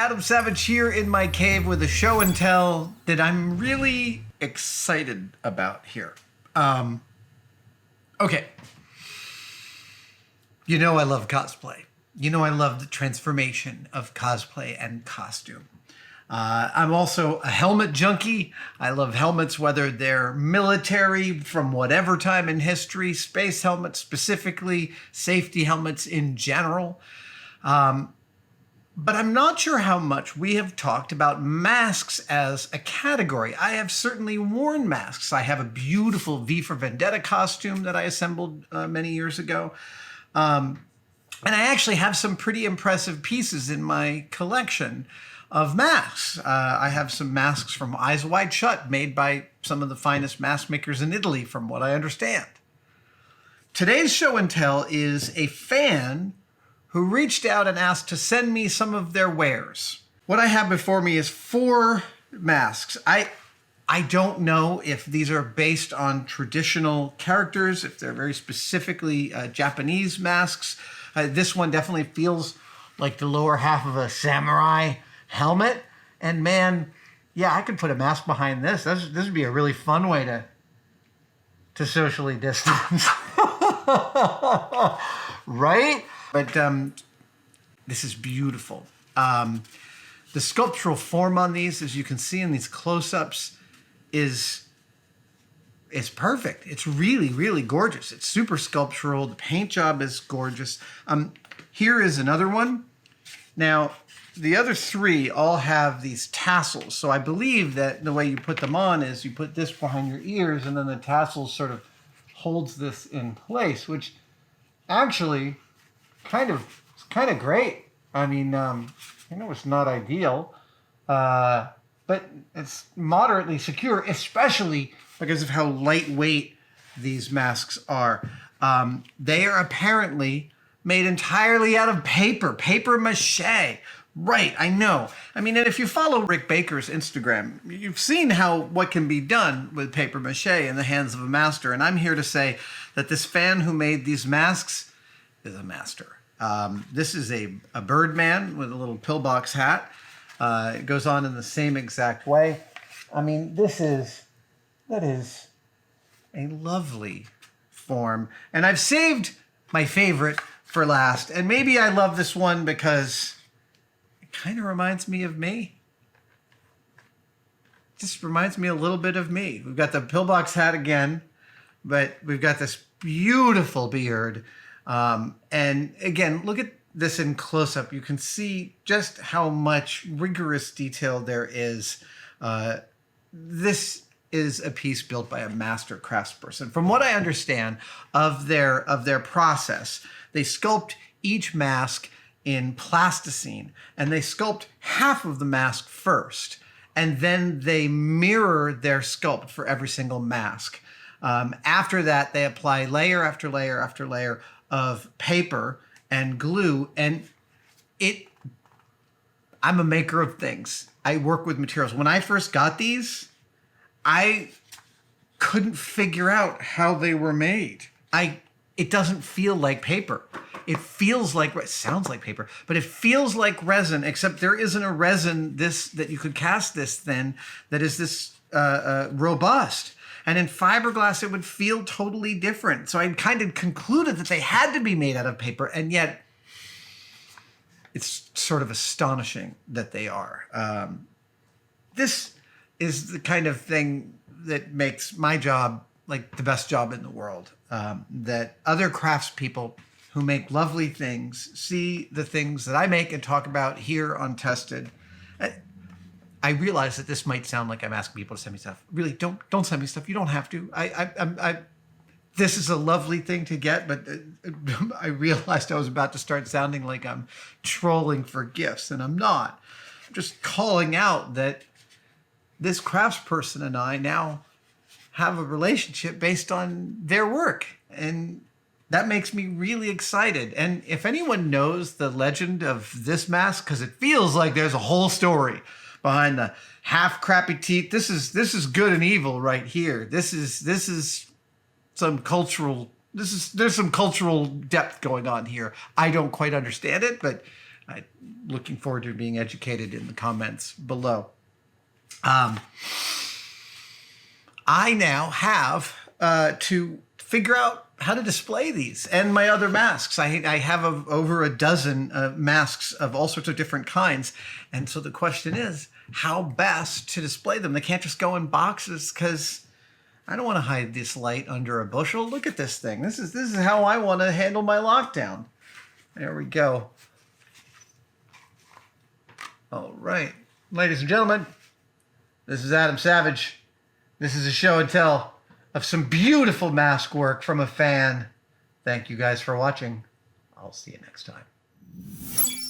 Adam Savage here in my cave with a show and tell that I'm really excited about here. Okay. You know I love cosplay. You know I love the transformation of cosplay and costume. I'm also a helmet junkie. I love helmets, whether they're military from whatever time in history, space helmets specifically, safety helmets in general. But I'm not sure how much we have talked about masks as a category. I have certainly worn masks. I have a beautiful V for Vendetta costume that I assembled many years ago. And I actually have some pretty impressive pieces in my collection of masks. I have some masks from Eyes Wide Shut, made by some of the finest mask makers in Italy, from what I understand. Today's show and tell is a fan who reached out and asked to send me some of their wares. What I have before me is 4 masks. I don't know if these are based on traditional characters, if they're very specifically Japanese masks. This one definitely feels like the lower half of a samurai helmet. And man, yeah, I could put a mask behind this. This would be a really fun way to socially distance. Right? But this is beautiful. The sculptural form on these, as you can see in these close-ups, is perfect. It's really, really gorgeous. It's super sculptural. The paint job is gorgeous. Here is another one. Now, the other 3 all have these tassels. So I believe that the way you put them on is you put this behind your ears, and then the tassels sort of holds this in place, which actually it's kind of great. I mean, I know it's not ideal, but it's moderately secure, especially because of how lightweight these masks are. They are apparently made entirely out of paper mache. Right, I know. I mean, and if you follow Rick Baker's Instagram, you've seen what can be done with paper mache in the hands of a master. And I'm here to say that this fan who made these masks is a master. This is a Birdman with a little pillbox hat. It goes on in the same exact way. I mean, that is a lovely form. And I've saved my favorite for last. And maybe I love this one because it kind of reminds me of me. Just reminds me a little bit of me. We've got the pillbox hat again, but we've got this beautiful beard. And again, look at this in close-up. You can see just how much rigorous detail there is. This is a piece built by a master craftsperson. From what I understand of their process, they sculpt each mask in plasticine, and they sculpt half of the mask first, and then they mirror their sculpt for every single mask. After that, they apply layer after layer after layer of paper and glue, and I'm a maker of things. I work with materials. When I first got these, I couldn't figure out how they were made. It doesn't feel like paper. It sounds like paper, but it feels like resin, except there isn't a resin that you could cast this thin that is this robust. And in fiberglass, it would feel totally different. So I kind of concluded that they had to be made out of paper, and yet it's sort of astonishing that they are. This is the kind of thing that makes my job like the best job in the world. That other craftspeople who make lovely things see the things that I make and talk about here on Tested. I realize that this might sound like I'm asking people to send me stuff. Really, don't send me stuff. You don't have to. This is a lovely thing to get, but I realized I was about to start sounding like I'm trolling for gifts, and I'm not. I'm just calling out that this craftsperson and I now have a relationship based on their work, and that makes me really excited. And if anyone knows the legend of this mask, because it feels like there's a whole story behind the half crappy teeth. This is good and evil right here. There's some cultural depth going on here. I don't quite understand it, but I'm looking forward to being educated in the comments below. I now have to figure out how to display these and my other masks. I have over a dozen masks of all sorts of different kinds. And so the question is, how best to display them? They can't just go in boxes because I don't want to hide this light under a bushel. Look at this thing. This is how I want to handle my lockdown. There we go. All right. Ladies and gentlemen, this is Adam Savage. This is a show and tell of some beautiful mask work from a fan. Thank you guys for watching. I'll see you next time.